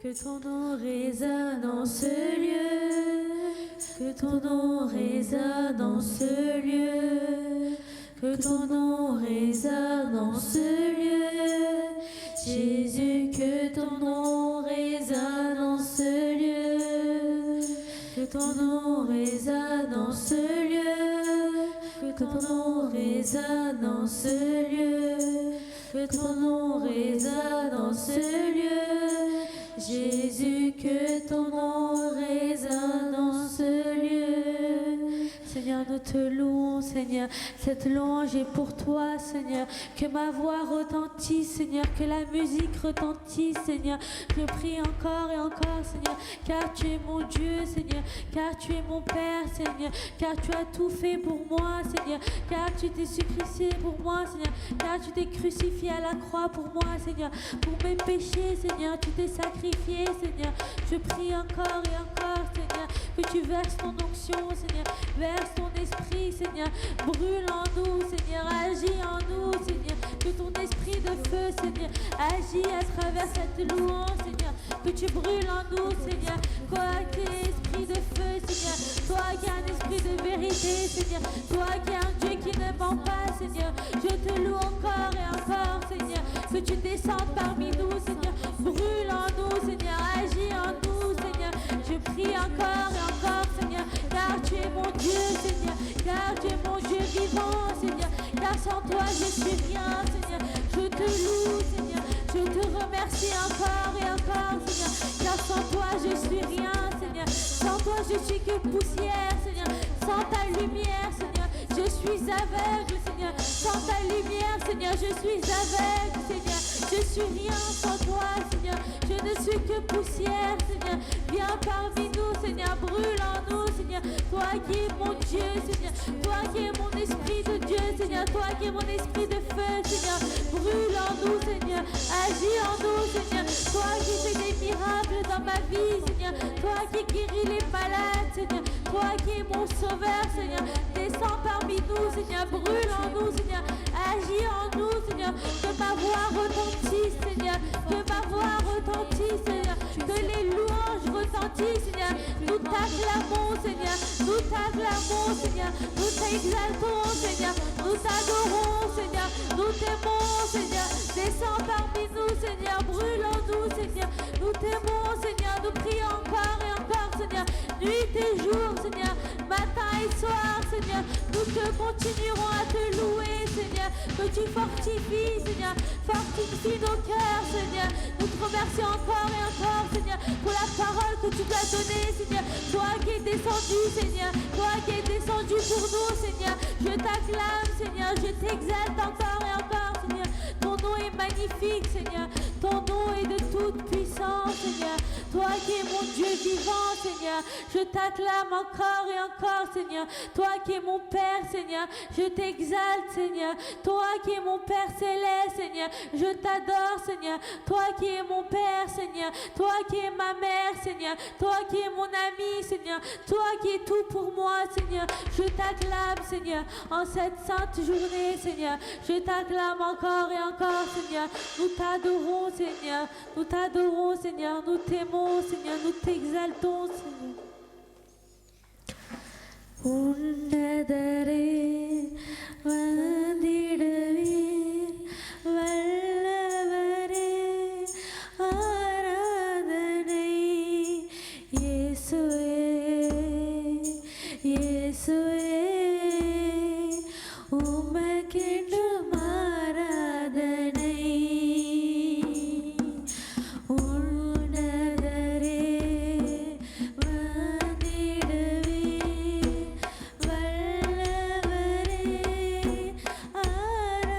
Que ton nom résonne en ce lieu, que ton nom résonne en ce lieu, que ton nom résonne en ce lieu. Jésus, que ton nom résonne en ce lieu, que ton nom résonne en ce lieu, que ton nom résonne en ce lieu, que ton nom résonne en ce lieu. Jésus, que ton nom résonne en ce lieu. Seigneur, nous te louons, Seigneur. Cette louange est pour toi, Seigneur. Que ma voix retentisse, Seigneur. Que la musique retentisse, Seigneur. Je prie encore et encore, Seigneur. Car tu es mon Dieu, Seigneur. Car tu es mon Père, Seigneur. Car tu as tout fait pour moi, Seigneur. Car tu t'es sacrifié pour moi, Seigneur. Car tu t'es crucifié à la croix pour moi, Seigneur. Pour mes péchés, Seigneur. Tu t'es sacrifié, Seigneur. Je prie encore et encore, Seigneur. Que tu verses ton onction, Seigneur. Verse ton esprit, Seigneur. Brûle en nous, Seigneur. Agis en nous, Seigneur. Que ton esprit de feu, Seigneur, agit à travers cette louange, Seigneur. Que tu brûles en nous, Seigneur. Toi qui es esprit de feu, Seigneur. Toi qui as un esprit de vérité, Seigneur. Toi qui es un Dieu qui ne ment pas, Seigneur. Je te loue encore et encore, Seigneur. Que tu descendes parmi nous, Seigneur. Brûle en nous, Seigneur. Agis en nous, Seigneur. Je prie encore et encore, Seigneur. Car tu es mon Dieu, Seigneur. Car tu es mon Dieu vivant, Seigneur. Car sans toi je suis rien, Seigneur. Je te loue, Seigneur. Je te remercie encore et encore, Seigneur. Car sans toi je suis rien, Seigneur. Sans toi je suis que poussière, Seigneur. Sans ta lumière, Seigneur, je suis aveugle, Seigneur. Sans ta lumière, Seigneur, je suis aveugle, Seigneur. Je suis rien sans toi, Seigneur. Je ne suis que poussière, Seigneur. Viens parmi nous, Seigneur. Brûle en nous, Seigneur. Toi qui es mon Dieu, Seigneur. Toi qui es mon esprit de Dieu, Seigneur. Toi qui es mon esprit de feu, Seigneur. Brûle en nous, Seigneur. Agis en nous, Seigneur. Toi qui fais des miracles dans ma vie, Seigneur. Toi qui guéris les malades, Seigneur. Toi qui es mon sauveur, Seigneur. Descends parmi nous, Seigneur. Brûle en nous, Seigneur. Agis en nous, Seigneur. Que ma voix retentisse, Seigneur. Que ma voix retentisse, Seigneur. Que les louanges retentissent, Seigneur. Nous t'acclamons, Seigneur. Nous t'acclamons, Seigneur. Nous t'exaltons, Seigneur. Nous t'adorons, Seigneur. Nous t'aimons, Seigneur. Descends parmi nous, Seigneur. Brûle en nous, Seigneur. Nous t'aimons, Seigneur. Nous prions encore et encore, Seigneur. Nuit et jour, Seigneur. Matin et soir, Seigneur. Nous te continuerons à te louer, Seigneur. Que tu fortifies, Seigneur. Fortifie nos cœurs, Seigneur. Nous te remercions encore et encore, Seigneur, pour la parole que tu nous as donnée, Seigneur. Toi qui es descendu, Seigneur. Toi qui es descendu pour nous, Seigneur. Je t'acclame, Seigneur. Je t'exalte encore et encore, Seigneur. Ton nom est magnifique, Seigneur. Ton nom est de toute puissance, Seigneur. Toi qui es mon Dieu vivant, Seigneur. Je t'acclame encore et encore, Seigneur. Toi qui es mon Père, Seigneur. Je t'exalte, Seigneur. Toi qui es mon Père céleste, Seigneur. Je t'adore, Seigneur. Toi qui es mon Père, Seigneur. Toi qui es ma mère, Seigneur. Toi qui es mon ami, Seigneur. Toi qui es tout pour moi, Seigneur. Je t'acclame, Seigneur, en cette sainte journée, Seigneur. Je t'acclame encore et encore, Seigneur. Nous t'adorons, Seigneur. Nous t'adorons, Seigneur. Nous t'aimons, Seigneur. Nous t'exaltons, Seigneur. உன்னதரே வந்திடுவீர் வல்லவரே ஆராதனை இயேசுவே இயேசுவே உமக்கென்றும் ஆராதனை உன்னதரே வந்திடுவீர் வல்லவரே ஆராதனை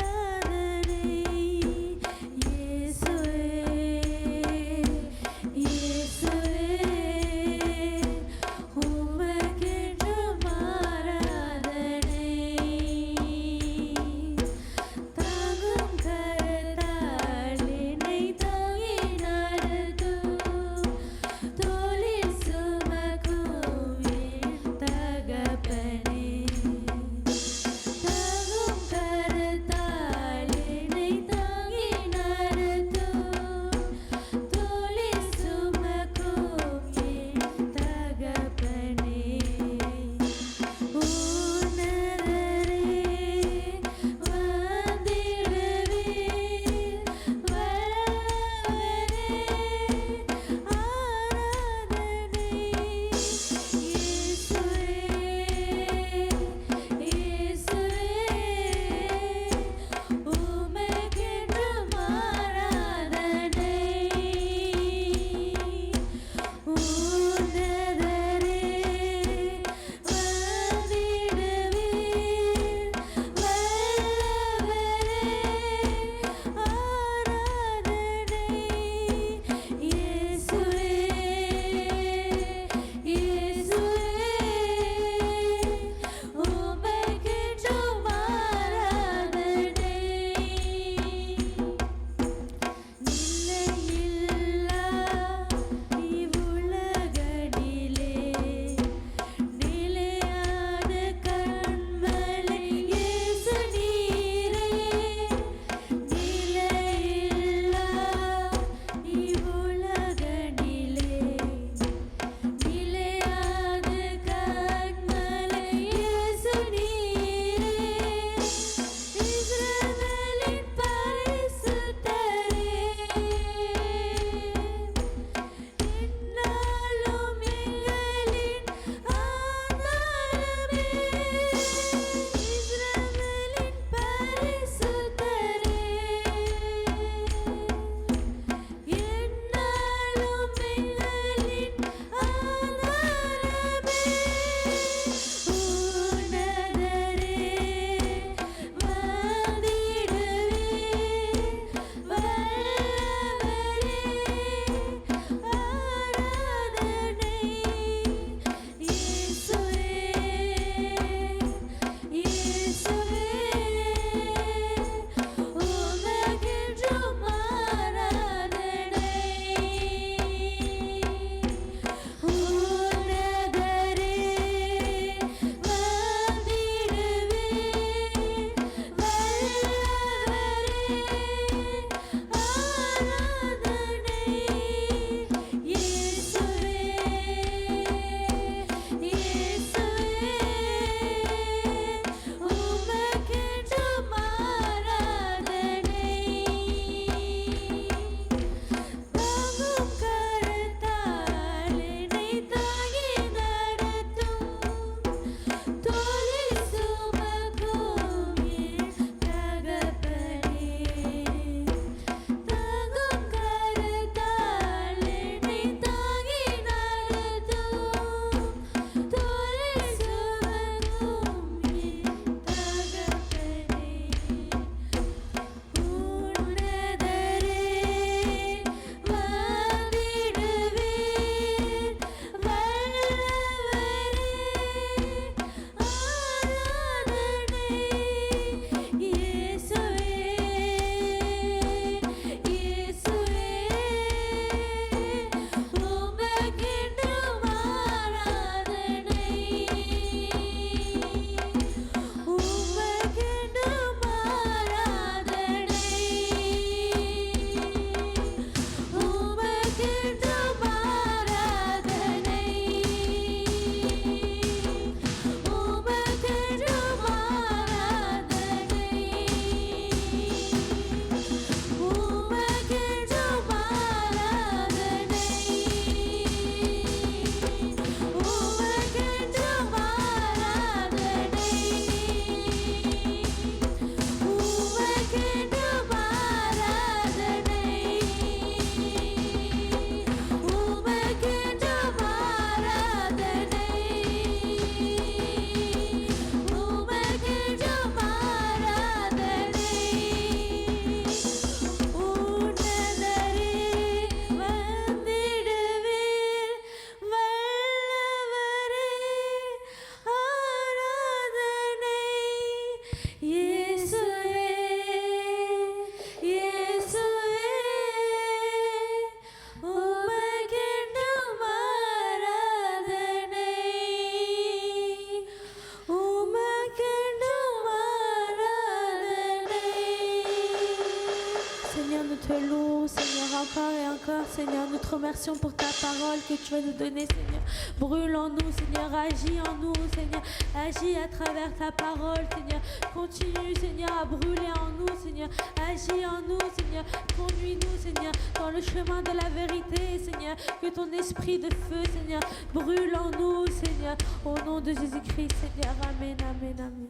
te loue, Seigneur, encore et encore, Seigneur. Nous te remercions pour ta parole que tu vas nous donner, Seigneur. Brûle en nous, Seigneur, agis en nous, Seigneur. Agis à travers ta parole, Seigneur. Continue, Seigneur, à brûler en nous, Seigneur. Agis en nous, Seigneur. Conduis-nous, Seigneur, dans le chemin de la vérité, Seigneur. Que ton esprit de feu, Seigneur, brûle en nous, Seigneur. Au nom de Jésus-Christ, Seigneur. Amen, amen, amen.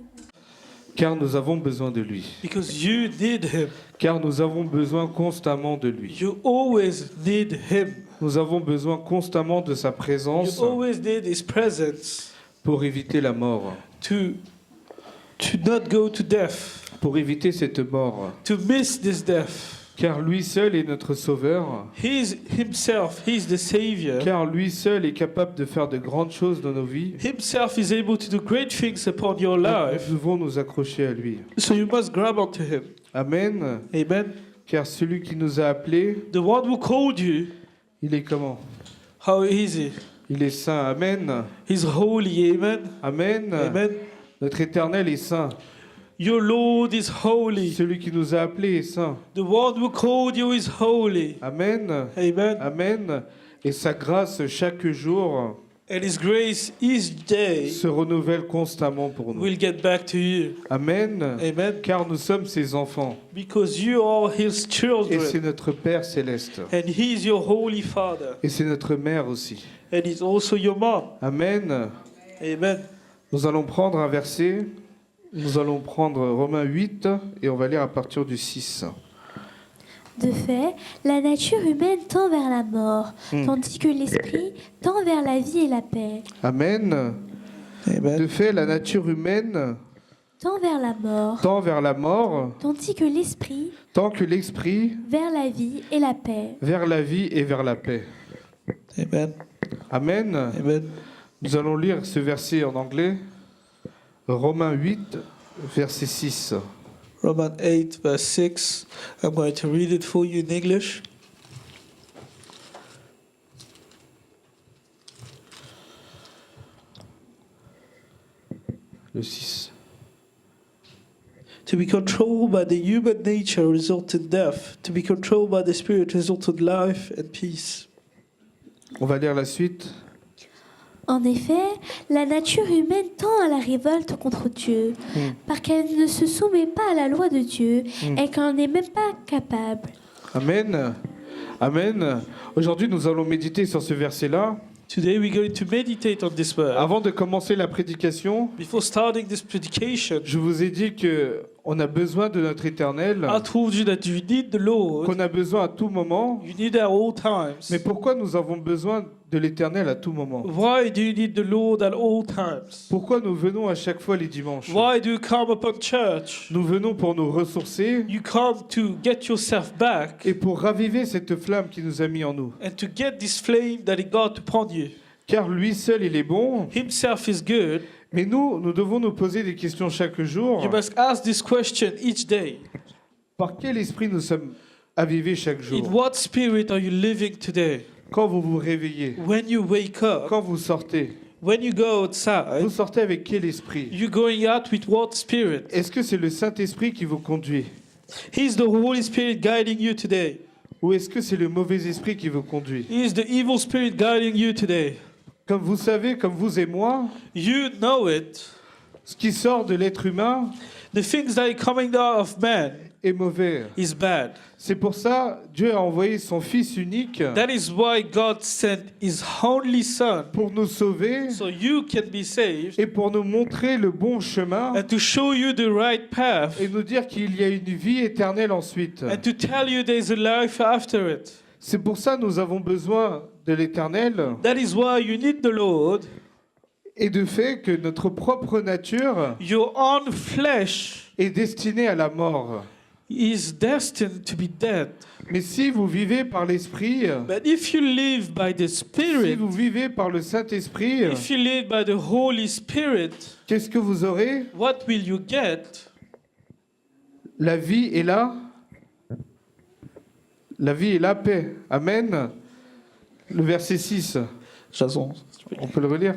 Car nous avons besoin de lui. Because you need him. Car nous avons besoin constamment de lui. You always need him. Nous avons besoin constamment de sa présence You always need his presence pour éviter la mort, to not go to death, pour éviter cette mort. to miss this death. Car lui seul est notre sauveur. He's himself, he's the savior. Car lui seul est capable de faire de grandes choses dans nos vies. Himself is able to do great things upon your Nous life. devons nous accrocher à lui. So you must grab onto him. Amen. Amen. Car celui qui nous a appelés, The one who called you, il est comment? how is he? Il est saint. Amen. He's holy. Amen. Amen. Amen. Notre Éternel est saint. Your Lord is holy. Celui qui nous a appelés est saint. The one who called you is holy. Amen. Amen. Amen. Et sa grâce chaque jour And his grace each day se renouvelle constamment pour nous. will get back to you. Amen. Amen. Car nous sommes ses enfants. Because you are his Et children. c'est notre Père céleste. And he is your holy father. Et c'est notre Mère aussi. And he's also your mom. Amen. Amen. Nous allons prendre un verset. Nous allons prendre Romains 8 et on va lire à partir du 6. De fait, la nature humaine tend vers la mort, tandis que l'esprit tend vers la vie et la paix. Amen. Amen. De fait, la nature humaine Tend vers la mort, tend vers la mort, tandis que l'esprit tant que l'esprit vers la vie et la paix. vers la vie et vers la paix. Amen. Amen. Amen. Nous allons lire ce verset en anglais. Romains 8, verset 6. Romans 8, verse 6. I'm going to read it for you in English. Le 6. To be controlled by the human nature results in death. To be controlled by the spirit results in life and peace. On va lire la suite. En effet, la nature humaine tend à la révolte contre Dieu, parce qu'elle ne se soumet pas à la loi de Dieu et qu'elle n'est même pas capable. Amen. Amen. Aujourd'hui, nous allons méditer sur ce verset-là. Today we're going to meditate on this word. Avant de commencer la prédication, Before starting this predication, je vous ai dit que on a besoin de notre Éternel, I told you that you need the Lord. qu'on a besoin à tout moment. You need it at all times. Mais pourquoi nous avons besoin de l'Éternel à tout moment? Why do you need the Lord at all times? Pourquoi nous venons à chaque fois les dimanches? Why do you come upon church? Nous venons pour nous ressourcer You come to get yourself back et pour raviver cette flamme qui nous a mis en nous. and to get this flame that He got upon you. Car lui seul, il est bon. Himself is good. Mais nous devons nous poser des questions chaque jour. You must ask this question each day. Par quel esprit nous sommes avivés chaque In jour? what spirit are you living today? Quand vous vous réveillez, When you wake up, quand vous sortez, when you go vous outside, sortez avec quel esprit? you're going out with what spirit? Est-ce que c'est le Saint-Esprit qui vous conduit? He's the Holy Spirit guiding you today. Ou est-ce que c'est le mauvais esprit qui vous conduit? He is the evil spirit guiding you today. Comme vous savez, comme vous et moi, You know it. ce qui sort de l'être humain The things that are coming out of man est mauvais. is bad. C'est pour ça Dieu a envoyé son Fils unique That is why God sent His only Son, pour nous sauver so you can be saved et pour nous montrer le bon chemin and to show you the right path et nous dire qu'il y a une vie éternelle ensuite. and to tell you there's a life after it. C'est pour ça que nous avons besoin de l'Éternel That is why you need the Lord. et de fait que notre propre nature Your own flesh est destinée à la mort. is destined to be dead. Mais si vous vivez par l'Esprit, But if you live by the si Spirit, vous vivez par le Saint-Esprit, if you live by the Holy Spirit, qu'est-ce que vous aurez? what will you get? La vie et la vie et la paix. Amen. Le verset 6, Jason. on peut le relire.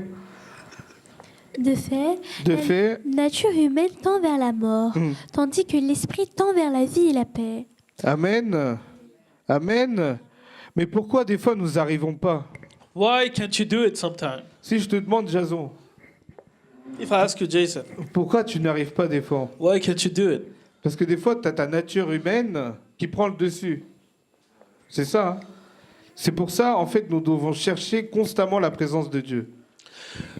De fait, De fait, la nature humaine tend vers la mort, tandis que l'esprit tend vers la vie et la paix. Amen. Amen. Mais pourquoi des fois nous n'arrivons pas? Why can't you do it sometimes? Si je te demande, Jason, If I ask you, Jason, pourquoi tu n'arrives pas des fois? why can't you do it? Parce que des fois, tu as ta nature humaine qui prend le dessus. C'est ça. Hein? C'est pour ça, en fait, nous devons chercher constamment la présence de Dieu.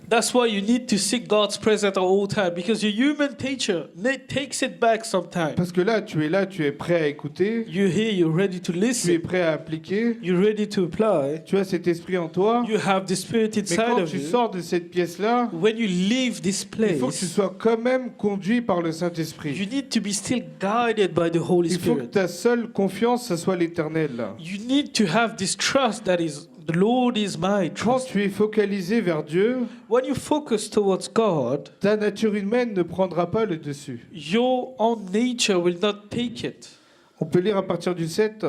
That's why you need to seek God's presence at all time, because your human nature takes it back sometimes. Parce que là, tu es prêt à écouter, You're here, you're ready to tu es listen, prêt à appliquer, you're ready to apply. tu as cet esprit en toi. You have the Spirit Mais inside quand of tu you. sors de cette pièce-là, When you leave this il faut que tu place, sois quand même conduit par le you Saint-Esprit. need to be still guided by the Holy Il faut que Spirit. ta seule confiance, ce soit l'Éternel. You need to have this trust that is, the Lord is my Quand trust. tu es focalisé vers Dieu, When you focus towards God, ta nature humaine ne prendra pas le dessus. your own nature will not take it. On peut lire à partir du 7.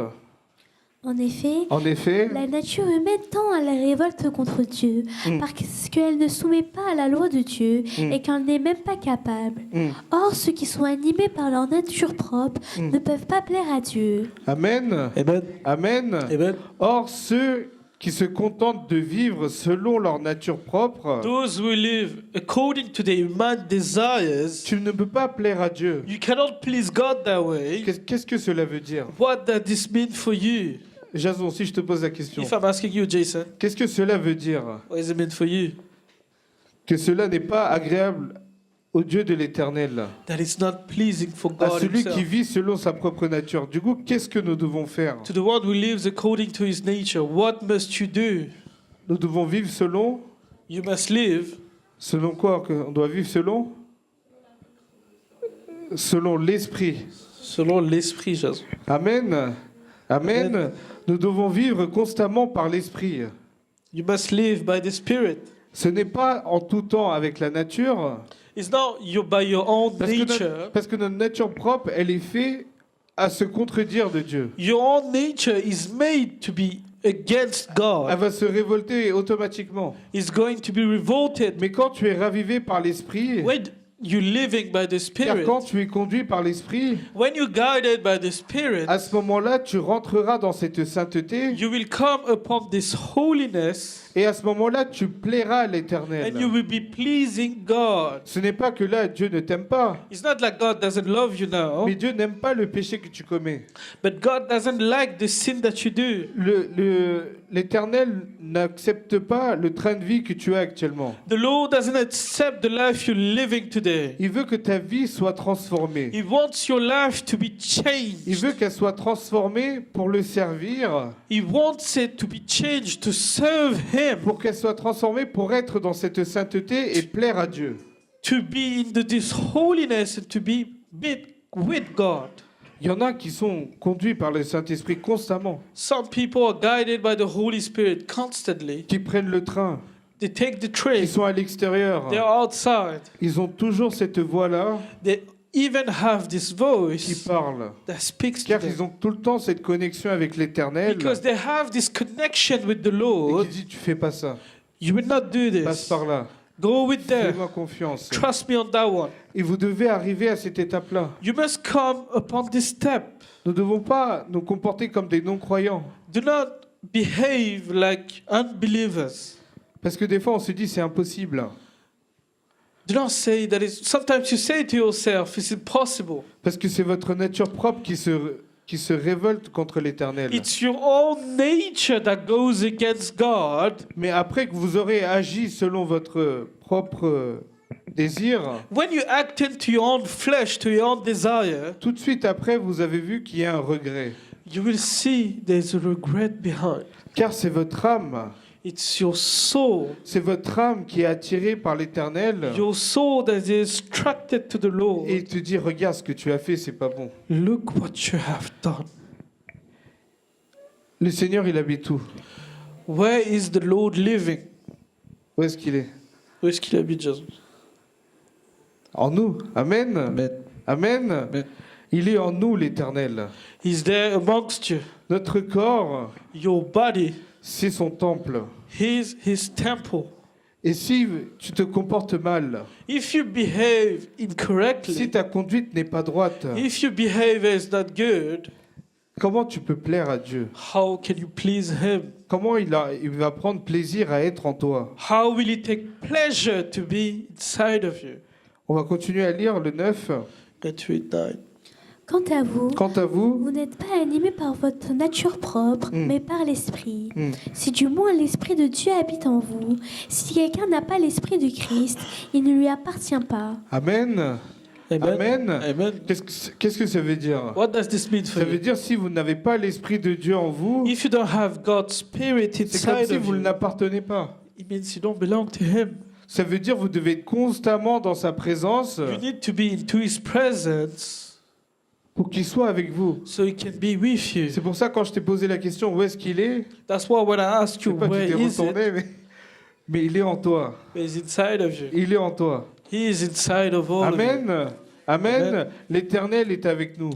En effet, En effet, la nature humaine tend à la révolte contre Dieu, parce qu'elle ne soumet pas à la loi de Dieu et qu'elle n'est même pas capable. Or, ceux qui sont animés par leur nature propre ne peuvent pas plaire à Dieu. Amen. Amen. Amen. Amen. Or, ceux qui se contentent de vivre selon leur nature propre, Those who live according to their human desires, tu ne peux pas plaire à Dieu. you cannot please God that way. Qu'est-ce que cela veut dire? What does this mean for you? Jason, si je te pose la question, If I'm asking you, Jason, qu'est-ce que cela veut dire? what does it mean for you? Que cela n'est pas agréable au Dieu de l'Éternel, That it's not pleasing for à God celui qui himself. vit selon sa propre nature. Du coup, qu'est-ce que nous devons faire? To the one who lives according to his nature, what must you do? Nous devons vivre selon... You must live Selon quoi on doit vivre selon? Selon l'Esprit. selon l'esprit, Jésus. Amen. Amen. Nous devons vivre constamment par l'Esprit. You must live by the Spirit. Ce n'est pas en tout temps avec la nature, It's not by your own nature. parce que notre nature propre, elle est faite à se contredire de Dieu. Your own nature is made to be against Elle God. va se révolter automatiquement. It's going to be revolted. Mais quand tu es ravivé par l'Esprit, When you're living by the car Spirit, quand tu es conduit par l'Esprit, when you're guided by the Spirit, à ce moment-là, tu rentreras dans cette sainteté, you will come upon this holiness et à ce moment-là, tu plairas à l'Éternel. and you will be pleasing God. Ce n'est pas que là, Dieu ne t'aime pas, It's not like God doesn't love you now, mais Dieu n'aime pas le péché que tu commets. but God doesn't like the sin that you do. L'Éternel n'accepte pas le train de vie que tu as actuellement. The Lord doesn't accept the life you're living today. Il veut que ta vie soit transformée. He wants your life to be Il changed. veut qu'elle soit transformée pour le servir, He wants it to be changed to serve Him, pour qu'elle soit transformée pour être dans cette sainteté et plaire à Dieu. to be in this holiness and to be with God. Il y en a qui sont conduits par le Saint-Esprit constamment, Some people are guided by the Holy Spirit constantly. qui prennent le train, They take the qui train, sont à l'extérieur. they're outside. Ils ont toujours cette voix-là They even have this qui voice parle, that speaks to car them. ils ont tout le temps cette connexion avec l'Éternel Because they have this connection with the et Lord. qui dit tu fais pas ça, You will not do passe this. par là, Go with them. fais-moi confiance. Trust me on that one. Et vous devez arriver à cette étape-là. You must come upon this step. Nous ne devons pas nous comporter comme des non-croyants. Do not behave like unbelievers. Parce que des fois, on se dit, c'est impossible. Do not say that it's. Sometimes you say to yourself, it's impossible. Parce que c'est votre nature propre qui se révolte contre l'Éternel. It's your own nature that goes against God. Mais après que vous aurez agi selon votre propre désir, When you act into your own flesh, to your own desire, tout de suite après, vous avez vu qu'il y a un regret. you will see there's a regret behind. Car c'est votre âme. It's your soul. C'est votre âme qui est attirée par l'Éternel. Your soul that is attracted to the Lord. Et il te dit, regarde ce que tu as fait, c'est pas bon. Look what you have done. Le Seigneur, il habite où? Where is the Lord living? Où est-ce qu'il est? Où est-ce qu'il habite, Jésus? En nous. Amen. Amen. Amen. Il est en nous, l'Éternel. He's there amongst you. Notre corps, Your body, c'est son temple. He's His temple. Et si tu te comportes mal, If you behave si incorrectly, ta conduite n'est pas droite, if your behavior is not good, Comment tu peux plaire à Dieu? How can you please Him? Comment il va prendre plaisir à être en toi? How will He take pleasure to be inside of you? On va continuer à lire le 9. Get to read 9. Quant à vous, Quant à vous, vous n'êtes pas animés par votre nature propre, mais par l'Esprit. Mm. Si du moins l'Esprit de Dieu habite en vous, si quelqu'un n'a pas l'Esprit de Christ, il ne lui appartient pas. Amen. Amen. Amen. Amen. Qu'est-ce que ça veut dire? What does this mean for Ça veut you? dire si vous n'avez pas l'Esprit de Dieu en vous, If you don't have God's Spirit c'est comme inside si of vous you, n'appartenez pas. it means you don't belong to Him. Ça veut dire que vous devez être constamment dans sa présence You need to be into His presence pour qu'il soit avec vous. so He can be with you. C'est pour ça quand je t'ai posé la question où est-ce qu'il est, That's why when I ask je you sais pas where tu t'es is it, retourné, mais il est en toi. He's inside of you. Il est en toi. He is inside of all of you. Amen. Amen. Amen. L'Éternel est avec nous.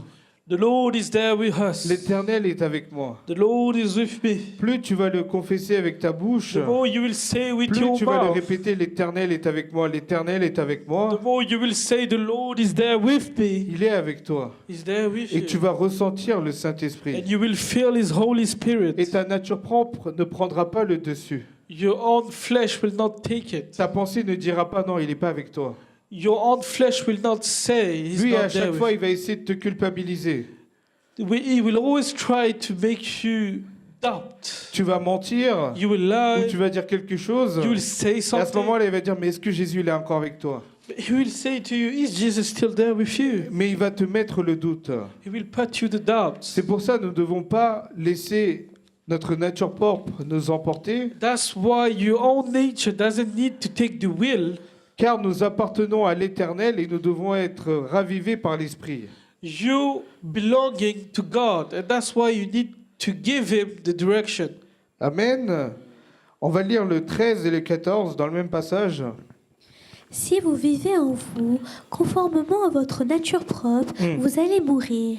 The Lord is there with us. L'Éternel est avec moi. The Lord is with me. Plus tu vas le confesser avec ta bouche, The more you will say with plus your tu vas le mouth, répéter, l'Éternel est avec moi, l'Éternel est avec moi. the more you will say, the Lord is there with me. Il est avec toi. He's there with Et tu you. vas ressentir le Saint-Esprit. And you will feel His Holy Spirit. Et ta nature propre ne prendra pas le dessus. Your own flesh will not take it. Ta pensée ne dira pas non, il n'est pas avec toi. Your own flesh will not say He's Lui, à not there chaque fois, with il va essayer de te culpabiliser. you. He will always try to make you doubt. Tu vas mentir You will ou lie. tu vas dire quelque chose. You will say Et à ce something. moment-là, il va dire, mais est-ce que Jésus il est encore avec toi? He will say to you, is Jesus still there with you? Mais il va te mettre le doute. He will put you the doubts. C'est pour ça que nous ne devons pas laisser notre nature propre nous emporter, That's why your own nature doesn't need to take the will. car nous appartenons à l'Éternel et nous devons être ravivés par l'Esprit. You belonging to God, and that's why you need to give Him the direction. Amen. On va lire le 13 et le 14 dans le même passage. Si vous vivez en vous, conformément à votre nature propre, vous allez mourir.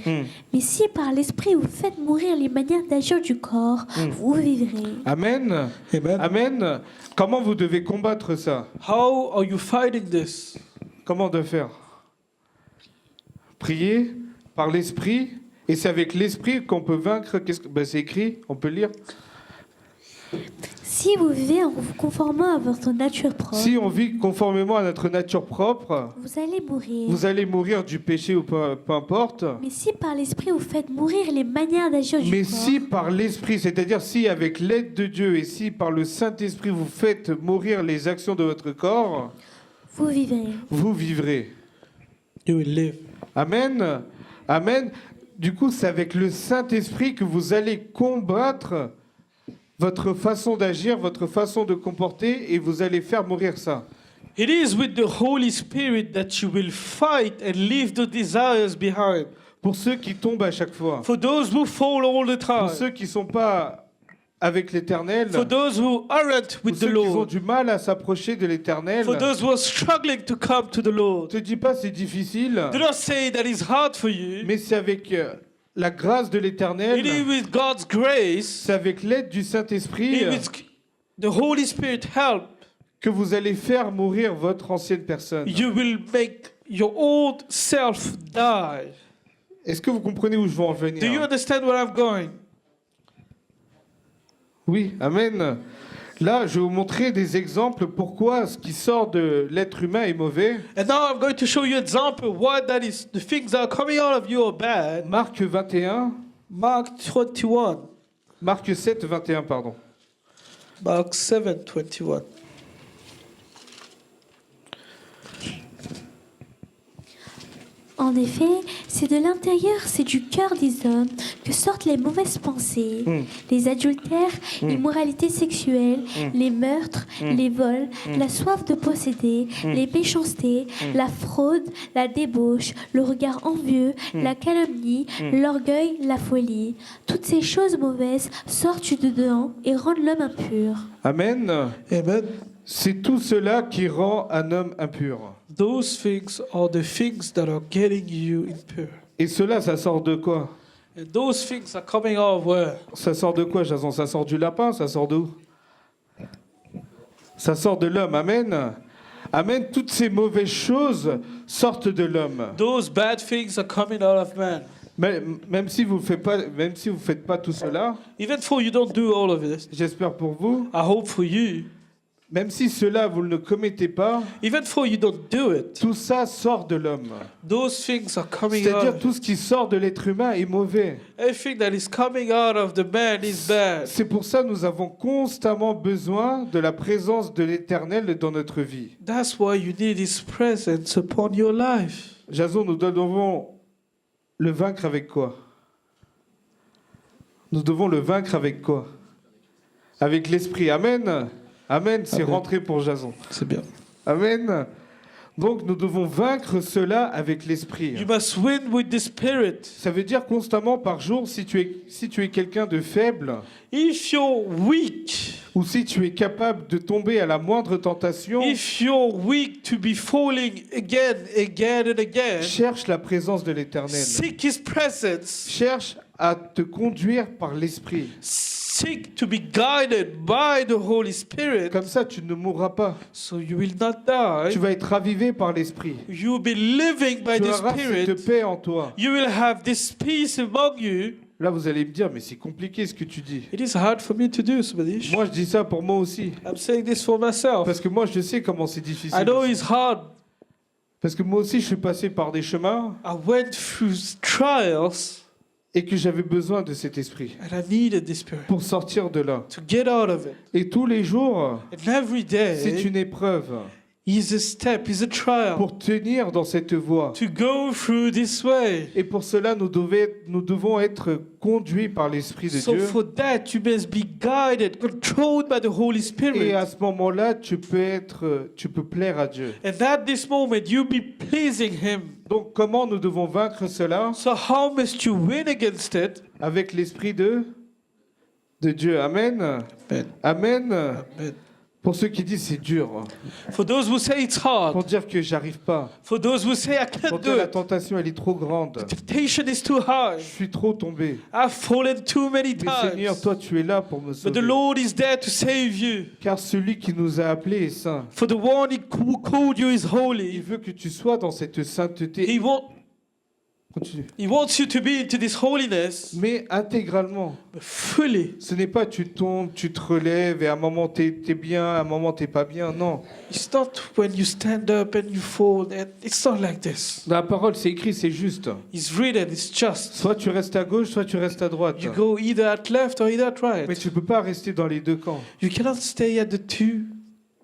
Mais si par l'Esprit vous faites mourir les manières d'agir du corps, vous vivrez. Amen. Amen. Amen. Comment vous devez combattre ça? How are you fighting this? Comment de faire? Prier par l'Esprit. Et c'est avec l'Esprit qu'on peut vaincre. C'est écrit, on peut lire. Si vous vivez en vous conformant à votre nature propre, Si on vit conformément à notre nature propre, vous allez mourir. vous allez mourir du péché ou peu importe. Mais si par l'Esprit vous faites mourir les manières d'agir du Mais corps, si par l'Esprit, c'est-à-dire si avec l'aide de Dieu et si par le Saint-Esprit vous faites mourir les actions de votre corps, vous vivrez. vous vivrez. You will live. Amen. Amen. Du coup, c'est avec le Saint-Esprit que vous allez combattre votre façon d'agir, votre façon de comporter, et vous allez faire mourir ça. It is with the Holy Spirit that you will fight and leave the desires behind. Pour ceux qui tombent à chaque fois, For those who fall all the pour time. ceux qui ne sont pas avec l'Éternel, For those who aren't pour with the ceux qui ont Lord. du mal à s'approcher de l'Éternel, For those who are struggling to come to the ne Lord. te dis pas c'est difficile, Do not say that it's hard for you. mais c'est avec la grâce de l'Éternel, It is with God's grace, c'est avec l'aide du Saint-Esprit it is the Holy Spirit help. que vous allez faire mourir votre ancienne personne. You will make your old self die. Est-ce que vous comprenez où je veux en Do you venir? understand where I'm going? Oui, amen. Là, je vais vous montrer des exemples pourquoi ce qui sort de l'être humain est mauvais. And now I'm going to show you an example why that is the things that are coming out of you are bad. Marc 21, Mark 21. Marc 7, 21, pardon. Mark 7, 21. En effet, c'est de l'intérieur, c'est du cœur des hommes que sortent les mauvaises pensées, les adultères, l'immoralité sexuelle, les meurtres, les vols, la soif de posséder, les méchancetés, la fraude, la débauche, le regard envieux, la calomnie, l'orgueil, la folie. Toutes ces choses mauvaises sortent de dedans et rendent l'homme impur. Amen. Amen. C'est tout cela qui rend un homme impur. Those things are the things that are getting you impure. Et cela, ça sort de quoi? And those things are coming out of where? Ça sort de quoi, Jason? Ça sort du lapin? Ça sort d'où? Ça sort de l'homme. Amen. Amen. Toutes ces mauvaises choses sortent de l'homme. Those bad things are coming out of man. Même si vous faites pas tout cela, even though you don't do all of this, j'espère pour vous, I hope for you, même si cela vous ne le commettez pas, even though you don't do it, tout ça sort de l'homme. those things are coming C'est-à-dire out. tout ce qui sort de l'être humain est mauvais. Everything that is coming out of the man is bad. C'est pour ça que nous avons constamment besoin de la présence de l'Éternel dans notre vie. That's why you need His presence upon your life. Jason, nous devons le vaincre avec quoi? Nous devons le vaincre avec quoi? Avec l'esprit. Amen. Amen, c'est Amen. rentré pour Jason. C'est bien. Amen. Donc nous devons vaincre cela avec l'esprit. You must win with the Spirit. Ça veut dire constamment par jour, si tu es quelqu'un de faible, If you're weak, ou si tu es capable de tomber à la moindre tentation, if you're weak to be falling again and again, cherche la présence de l'Éternel. seek His presence. Cherche à te conduire par l'esprit. Seek to be guided by the Holy Spirit, Comme ça, tu ne mourras pas. so you will not die. Tu vas être ravivé par l'esprit. You will be living by Tu the auras Spirit. cette paix en toi. You will have this peace among you. Là, vous allez me dire, mais c'est compliqué ce que tu dis. It is hard for me to do, Subhadish. Moi, je dis ça pour moi aussi. I'm saying this for myself. Parce que moi, je sais comment c'est difficile. I know it's hard. Parce que moi aussi, je suis passé par des chemins I went through trials et que j'avais besoin de cet esprit and I needed the Spirit pour sortir de là. to get out of it. Et tous les jours, And every c'est day une épreuve is a step, is a trial pour tenir dans cette voie. to go through this way. Et pour cela, nous devons être conduits par l'Esprit de So Dieu. for that, you must be guided, controlled by the Holy Et Spirit. à ce moment-là, tu peux plaire à Dieu. And at this moment, you'll be pleasing Him. Donc, comment nous devons vaincre cela? So how must you win against it? Avec l'Esprit de Dieu. Amen. Amen. Amen. Amen. Pour ceux qui disent c'est dur, For those who say it's hard, pour dire que j'arrive pas, for those who say I pour can't dire do la it, tentation elle est trop grande, temptation is too high. je suis trop tombé. I've fallen too many Mais Seigneur, times. toi tu es là pour me But the sauver. Lord is there to save you. Car celui qui nous a appelés est saint. For the one who called you is Il holy. veut que tu sois dans cette sainteté. Continue. He wants you to be into this holiness, Mais intégralement. but fully. Ce n'est pas tu tombes, tu te relèves et à un moment t'es bien, à un moment t'es pas bien. Non. It's not when you stand up and you fall. And it's not like this. Dans la parole, c'est écrit, c'est juste. It's written, it's just. Soit tu restes à gauche, soit tu restes à droite. You go either at left or either at Mais right. tu peux pas rester dans les deux camps. You cannot stay at the two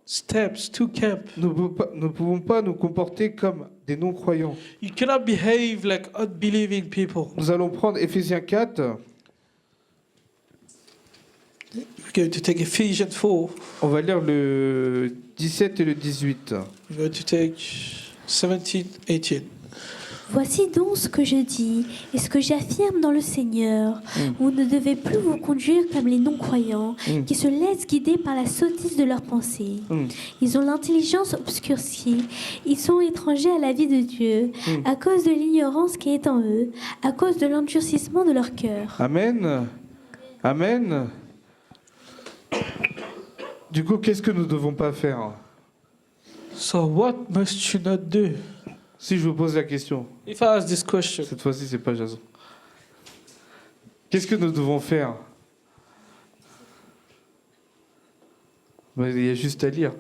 steps, two camps. Nous ne pouvons pas nous comporter comme des non-croyants. You cannot behave like unbelieving people. Nous allons prendre Éphésiens 4. We're going to take Ephesians 4. On va lire le 17 et le 18. We're going to take 17, 18. Voici donc ce que je dis et ce que j'affirme dans le Seigneur. Vous ne devez plus vous conduire comme les non-croyants qui se laissent guider par la sottise de leurs pensées. Ils ont l'intelligence obscurcie. Ils sont étrangers à la vie de Dieu à cause de l'ignorance qui est en eux, à cause de l'endurcissement de leur cœur. Amen. Amen. Du coup, qu'est-ce que nous ne devons pas faire? So what must you not do? Si je vous pose la question, If I ask this question, cette fois-ci, c'est pas Jason. Qu'est-ce que nous devons faire? Ben, il y a juste à lire.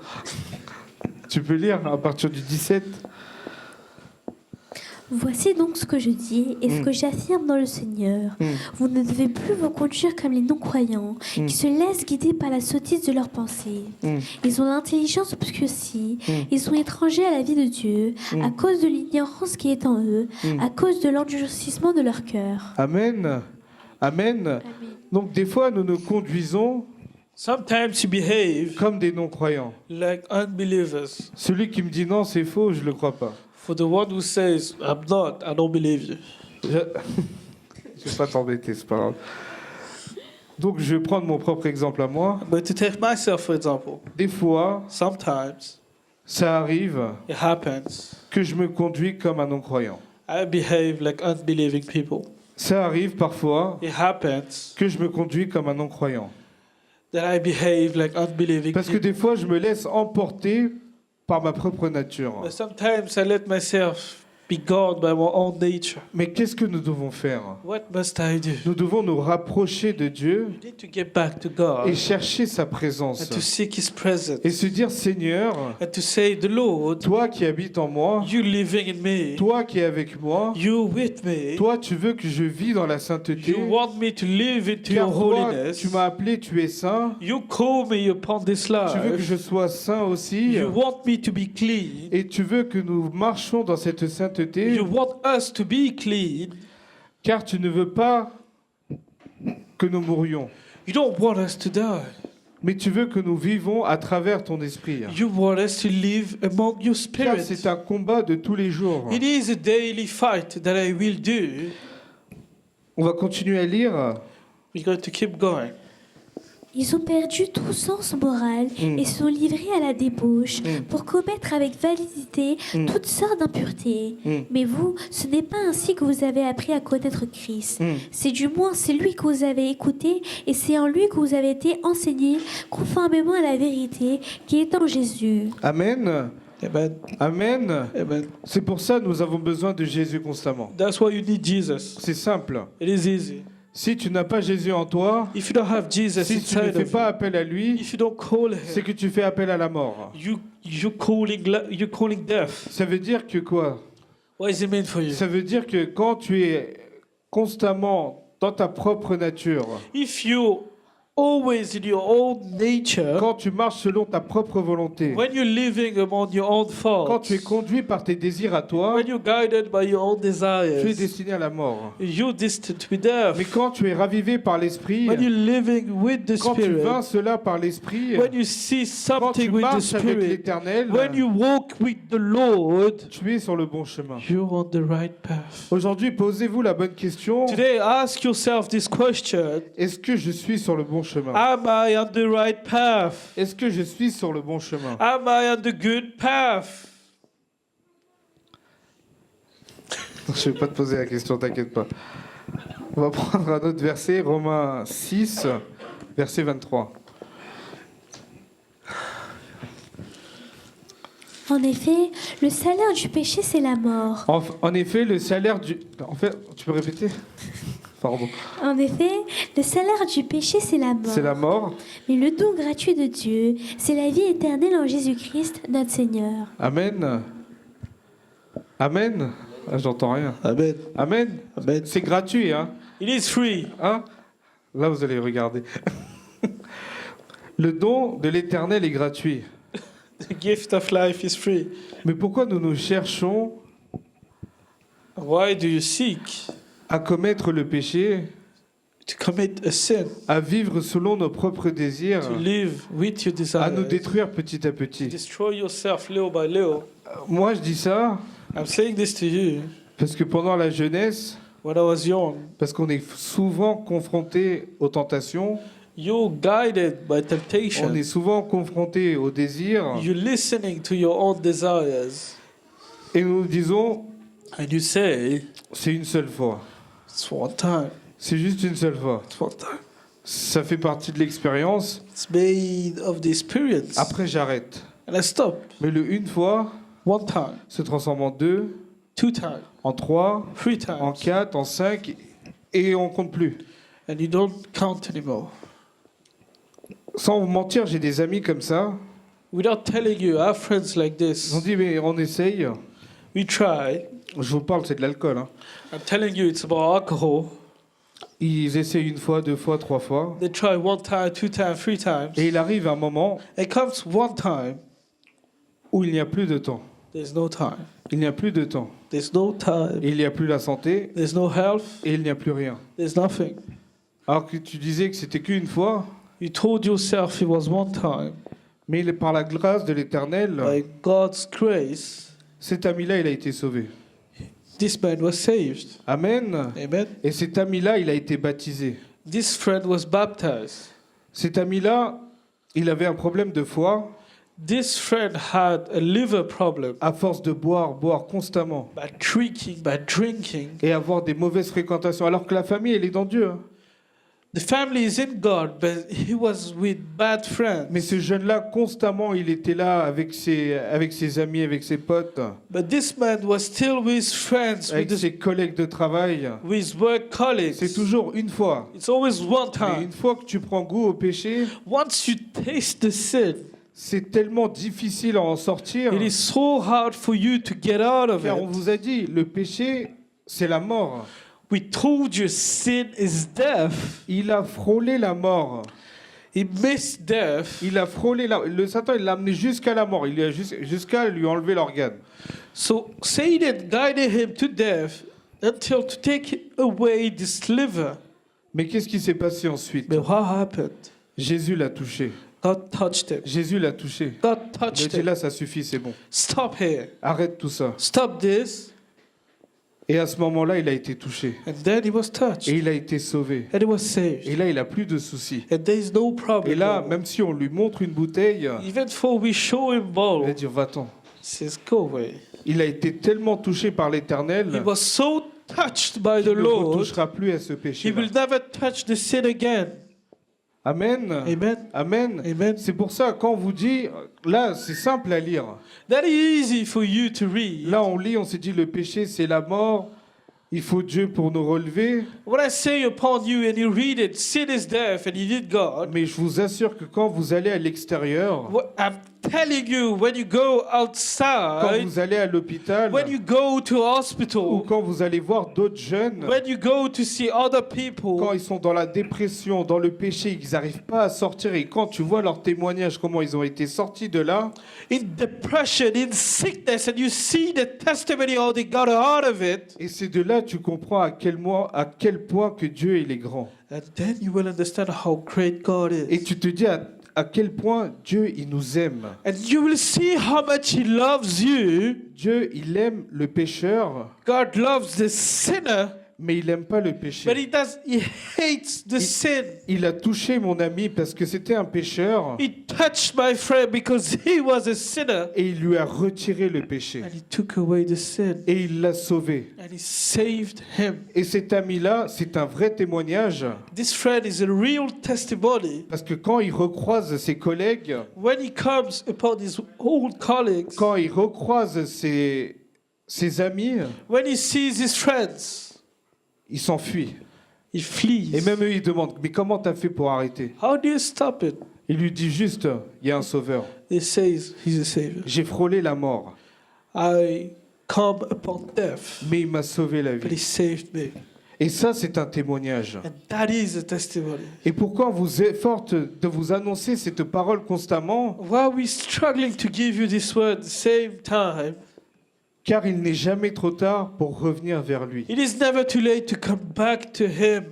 Tu peux lire à partir du 17. Voici donc ce que je dis et ce que j'affirme dans le Seigneur. Vous ne devez plus vous conduire comme les non-croyants qui se laissent guider par la sottise de leurs pensées. Ils ont l'intelligence obscurcie. Ils sont étrangers à la vie de Dieu à cause de l'ignorance qui est en eux, à cause de l'endurcissement de leur cœur. Amen. Amen. Donc des fois, nous nous conduisons sometimes you behave comme des non-croyants. like unbelievers. Celui qui me dit non, c'est faux, je ne le crois pas. For the one who says, I'm not, I don't believe you. Je ne vais pas t'embêter, c'est pas grave. Donc je vais prendre mon propre exemple à moi. I'm going to take myself, for example. Des fois, Sometimes ça arrive it happens. que je me conduis comme un non-croyant. I behave like unbelieving people. Ça arrive parfois It happens que je me conduis comme un non-croyant. that I behave like unbelieving Parce que people. des fois, je me laisse emporter par ma propre nature. But sometimes I let myself be gone by my own nature. Mais qu'est-ce que nous devons faire? What must I do? Nous devons nous rapprocher de Dieu We need to get back to God et chercher sa présence. and to seek His presence Et se dire, Seigneur, and to say, the Lord, toi qui habites en moi, you living in me, toi qui es avec moi, you with me, toi tu veux que je vis dans la sainteté. you want me to live into Car your toi, holiness. tu m'as appelé, tu es saint. You call me upon this Tu veux que life. je sois saint aussi. You want me to be clean. Et tu veux que nous marchions dans cette sainteté. You want us to be clean. Car tu ne veux pas que nous mourions. You don't want us to die. Mais tu veux que nous vivons à travers ton esprit. You want us to live among your Car spirit. c'est un combat de tous les jours. It is a daily fight that I will do. On va continuer à lire. We're going to keep going. Ils ont perdu tout sens moral et sont livrés à la débauche pour commettre avec validité toutes sortes d'impuretés. Mais vous, ce n'est pas ainsi que vous avez appris à connaître Christ. C'est du moins c'est lui que vous avez écouté et c'est en lui que vous avez été enseigné conformément à la vérité qui est en Jésus. Amen. Amen. Amen. Amen. C'est pour ça que nous avons besoin de Jésus constamment. That's why you need Jesus. C'est simple. It is easy. Si tu n'as pas Jésus en toi, If you don't have Jesus si tu ne inside fais of pas you, appel à lui, if you don't call c'est Him, que tu fais appel à la mort. you're calling death. Ça veut dire que quoi? What does it mean for you? Ça veut dire que quand tu es constamment dans ta propre nature, If you always in your own nature, quand tu marches selon ta propre volonté, when you're living among your own quand tu es thoughts, conduit par tes désirs à toi, when you're guided by your own tu es desires, destiné à la mort. you're destined to be death. Mais quand tu es ravivé par l'esprit, When you're living with the quand tu Spirit, vins cela par l'esprit, when you see quand tu something with the marches avec Spirit, l'Éternel, when you walk with the Lord, tu es sur le bon chemin. you're on the right path. Aujourd'hui, posez-vous la bonne question. Today, ask yourself this question: Est-ce que je suis sur le bon chemin? am I on the right path? Est-ce que je suis sur le bon chemin? Am I on the good path? Je ne vais pas te poser la question, t'inquiète pas. On va prendre un autre verset, Romains 6, verset 23. En effet, le salaire du péché, c'est la mort. En effet, le salaire du... En fait, tu peux répéter? Pardon. En effet, le salaire du péché, c'est la mort. C'est la mort. Mais le don gratuit de Dieu, c'est la vie éternelle en Jésus-Christ, notre Seigneur. Amen. Amen. Ah, j'entends rien. Amen. Amen. Amen. C'est gratuit, hein? It is free. Hein? Là, vous allez regarder. Le don de l'Éternel est gratuit. The gift of life is free. Mais pourquoi nous cherchons Why do you seek à commettre le péché, to commit a sin, à vivre selon nos propres désirs, to live with your à nous desires, détruire petit à to petit? destroy yourself little by little? Moi, je dis ça I'm saying this to you. parce que pendant la jeunesse, When I was young, parce qu'on est souvent confronté aux tentations, you're guided by on temptation. est souvent confronté aux désirs, You're listening to your own desires, et nous nous disons, and you say, c'est une seule fois. "It's one time. C'est juste une seule fois. It's one time." Ça fait partie de l'expérience. It's made of the experience. Après, j'arrête. And I stopped. Mais le une fois One time, se transforme en 2, 2 times, en 3, 3 en times, 4, en 5, et on compte plus. and you don't count anymore. Sans vous mentir, j'ai des amis comme ça. Without telling you, I have friends like Ils ont this. dit, mais on essaye. We try. Je vous parle, c'est de l'alcool. Hein. I'm telling you, it's about alcohol. Ils essayent une fois, 2 fois, 3 fois. They try 1 time, 2 times, 3 times. Et il arrive un moment It comes one time, où il n'y a plus de temps. there's no time. Il n'y a plus de temps. There's no time. Et il n'y a plus la santé. There's no health. Et il n'y a plus rien. There's nothing. Alors que tu disais que c'était qu'une fois, You told yourself it was one time. mais par la grâce de l'Éternel, By God's grace, cet ami-là, il a été sauvé. this man was saved. Amen. Amen. Et cet ami-là, il a été baptisé. This friend was baptized. Cet ami-là, il avait un problème de foie. This friend had a liver problem À force de boire constamment by drinking, et avoir des mauvaises fréquentations, alors que la famille, elle est dans Dieu. Hein. The family is in God, but he was with bad friends. Mais ce jeune-là, constamment, il était là avec ses amis, avec ses potes, But this man was still with his friends, avec ses collègues de travail. with his work colleagues. C'est toujours une fois. It's always one Mais time. une fois que tu prends goût au péché, Once you taste the sin, c'est tellement difficile à en sortir. it is so hard for you to get out of Car on it. vous a dit, le péché, c'est la mort. We told you sin is death. Il a frôlé la mort. He missed death. Il a frôlé le Satan, il l'a amené jusqu'à la mort. Il a jusqu'à lui enlever l'organe. So Satan guided him to death until to take away this liver. Mais qu'est-ce qui s'est passé ensuite? But what happened? Jésus l'a touché. God touched him. Jésus l'a touché. God Il a touched dit him. là, ça suffit, c'est bon. Stop here. Arrête tout ça. Stop this. Et à ce moment-là, il a été touché. And then he was touched. Et il a été sauvé. And he was Et saved. là, il n'a plus de soucis. And there is no Et problem. là, no more. même si on lui montre une bouteille, Even though we show him il va bowl, dire va-t'en. he says, go away. Il a été tellement touché par He l'Éternel was so touched by the qu'il ne Lord, retouchera plus à ce he péché. will never touch the sin again. Amen. Amen. Amen. Amen. C'est pour ça, quand on vous dit, là, c'est simple à lire. That is easy for you to read. Là, on lit, on s'est dit, le péché, c'est la mort. Il faut Dieu pour nous relever. What I say upon you and you read it, sin is death and you need God. Mais je vous assure que quand vous allez à l'extérieur, What I'm telling you, when you go quand outside, vous allez à l'hôpital, when you go to ou hospital, quand vous allez voir d'autres jeunes, when you go to see other quand people, ils sont dans la dépression, dans le péché, ils n'arrivent pas à sortir, et quand tu vois leurs témoignages, comment ils ont été sortis de là, in depression, in sickness, and you see the testimony how they got out of it, et c'est de là que tu comprends à quel point que Dieu il est grand. and then you will understand how great God Et is. tu te dis à quel point Dieu il nous aime. And you will see how much He loves you. Dieu il aime le pécheur, God loves the sinner, mais il n'aime pas le but péché. He hates the sin. Il a touché mon ami parce que c'était un pécheur, He touched my friend because he was a sinner, et il lui a retiré le péché. and He took away the sin, Et il l'a sauvé. and He saved him. Et cet ami-là, c'est un vrai témoignage, This friend is a real testimony. parce que quand il recroise ses collègues, When he comes upon his old colleagues, quand il recroise ses amis, when he sees his friends, il s'enfuit. he flees. Et même eux, ils demandent, mais comment t'as fait pour arrêter? How do you stop it? Il lui dit juste, il y a un sauveur. He says he's a savior. J'ai frôlé la mort, I come upon death, mais il m'a sauvé la but he vie. saved me. Et ça, c'est un témoignage. And that is a testimony. Et pourquoi on vous efforce de vous annoncer cette parole constamment? While we're struggling to give you this word at the same time, Car il n'est jamais trop tard pour revenir vers lui. it is never too late to come back to him.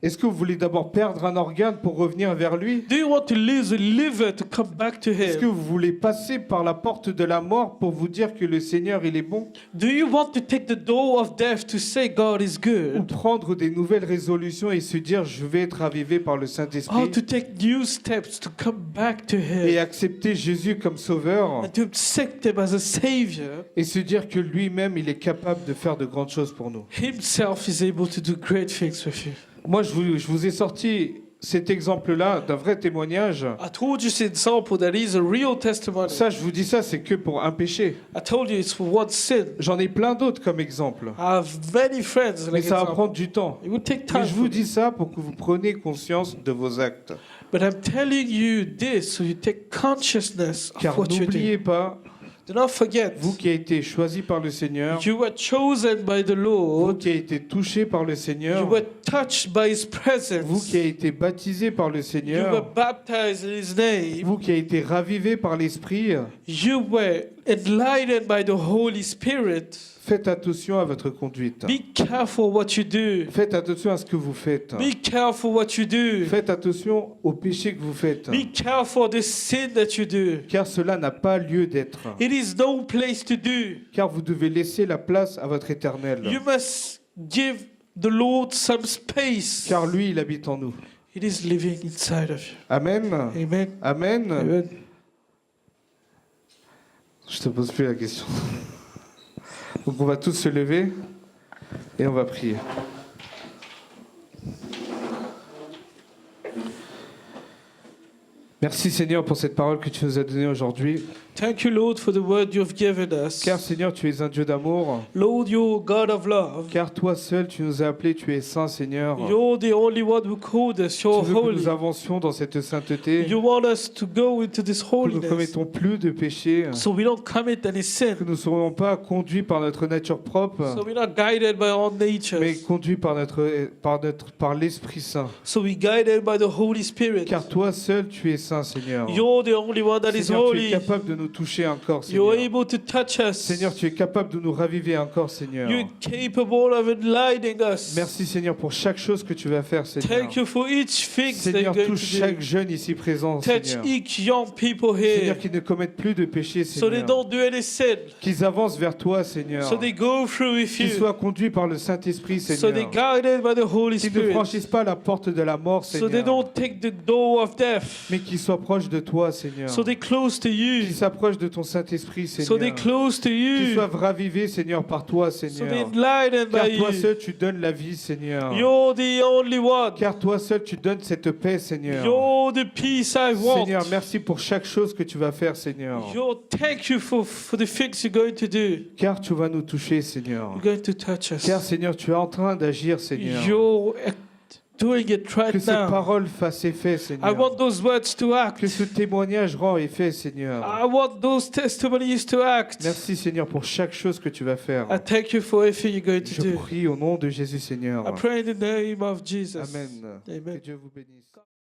Est-ce que vous voulez d'abord perdre un organe pour revenir vers lui? Do you want to lose a liver to come back to Est-ce que him? vous voulez passer par la porte de la mort pour vous dire que le Seigneur, il est bon? Do you want to take the door of death to say God is Ou good? prendre des nouvelles résolutions et se dire, je vais être ravivé par le Or Saint-Esprit to take new steps to come back to et him accepter Jésus comme sauveur and to accept him as a savior? et se dire que lui-même, il est capable de faire de grandes choses pour nous. Himself is able to do great things with you. Moi, je vous ai sorti cet exemple-là d'un vrai témoignage. I told you this example that is a real testimony. Ça, je vous dis ça, c'est que pour un péché. I told you it's for one sin. J'en ai plein d'autres comme exemple. I have many friends Mais like ça va example. prendre du temps. It will take Mais time. je vous dis ça pour que vous preniez conscience de vos actes. But I'm telling you this so you take consciousness of Car what you do. n'oubliez pas, Do not forget, vous qui avez été choisi par le Seigneur, you were chosen by the vous Lord. qui avez été touché par le You Seigneur, were touched by His vous presence. qui avez été baptisé par le You were Seigneur, baptized in His name. vous qui avez été ravivé par l'Esprit, You were enlightened by the Holy Spirit. faites attention à votre conduite. Be careful what you do. Faites attention à ce que vous faites. Be careful what you do. Faites attention au péché que vous faites. Be careful the sin that you do. Car cela n'a pas lieu d'être. It is no place to do. Car vous devez laisser la place à votre éternel. You must give the Lord some space. Car lui, il habite en nous. It is living inside of you. Amen. Amen. Amen. Amen. Je te pose plus la question. Donc on va tous se lever et on va prier. Merci Seigneur pour cette parole que tu nous as donnée aujourd'hui. Thank you, Lord, for the word you have given us. Car Seigneur, tu es un Dieu d'amour. Lord, you're God of love. Car toi seul, tu nous as appelés, tu es saint Seigneur. You're the only one who called us. Tu You're veux que holy. nous avancions dans cette sainteté. You want us to go into this Que nous ne holiness commettons plus de péché. so we don't commit any sin. Que nous ne serons pas conduits par notre nature propre. So we're not guided by our nature. Mais conduits par l'Esprit Saint. So we're guided by the Holy Spirit. Car toi seul, tu es saint Seigneur. You're the only one that is Seigneur, tu es holy. capable de nous toucher encore, You're Seigneur. able to touch us. Seigneur, tu es capable de nous raviver encore, Seigneur. You're capable of enlightening us. Merci, Seigneur, pour chaque chose que tu vas faire, Seigneur. Thank you for each thing that you're Seigneur, going touche to chaque do. jeune ici présent, Touch Seigneur. each young people Seigneur, here qu'ils ne commettent plus de péché, so they Seigneur. don't do any sin. Qu'ils avancent vers toi, Seigneur. So they go through with Qu'ils you. soient conduits par le Saint-Esprit, So Seigneur. they're guided by the Holy Qu'ils ne Spirit. franchissent pas la porte de la mort, So they Seigneur. don't take the door of death. Mais qu'ils soient proches de toi, Seigneur. So they're close to you. Qu'ils s'approchent de ton Saint-Esprit, So Seigneur. they're close to Qu'ils you. soient ravivés, Seigneur, par toi, So they're Seigneur. enlightened Car by toi you. seul, tu donnes la vie, Seigneur. You're the only one. Car toi seul, tu donnes cette paix, Seigneur. You're the peace I want. Seigneur, merci pour chaque chose que tu vas faire, Seigneur. Thank you for the things you're going to do. Car tu vas nous toucher, Seigneur. You're going to touch us. Car, Seigneur, tu es en train d'agir, Seigneur. You're doing it Que right cette now. parole fasse effet, I Seigneur. want those words to act. Que ce témoignage rend effet, Seigneur. I want those testimonies to act. Merci, Seigneur, pour chaque chose que tu vas faire. I thank you for everything you're going to Je do. prie au nom de Jésus, Seigneur. I pray in the name of Jesus. Amen. Amen. Que Dieu vous bénisse.